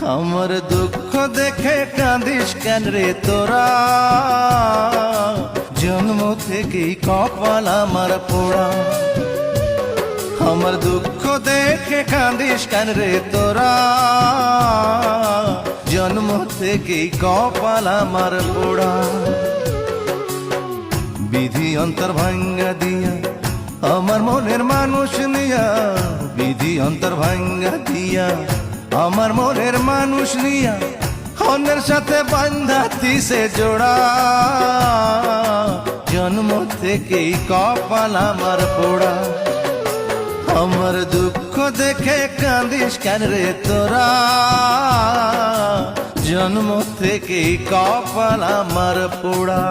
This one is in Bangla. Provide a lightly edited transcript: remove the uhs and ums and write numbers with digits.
আমার দুঃখ দেখে কাঁদিস কেন রে তোরা, জন্ম থেকেই কপাল আমার পোড়া। আমার দুঃখ দেখে কাঁদিস কেন রে তোরা, জন্ম থেকেই কপাল আমার পোড়া। বিধি অন্তর ভাঙ্গা দিয়া আমার মনের মানুষ নিয়া, বিধি অন্তর ভাঙ্গা দিয়া আমার মনের মানুষ নিয়া, অন্যের সাথে বান্ধা দিছে জোড়া। জন্ম থেকেই কপাল আমার পোড়া। আমার দুঃখ দেখে কাঁদিস কেন রে তোরা, জন্ম থেকেই কপাল আমার পোড়া।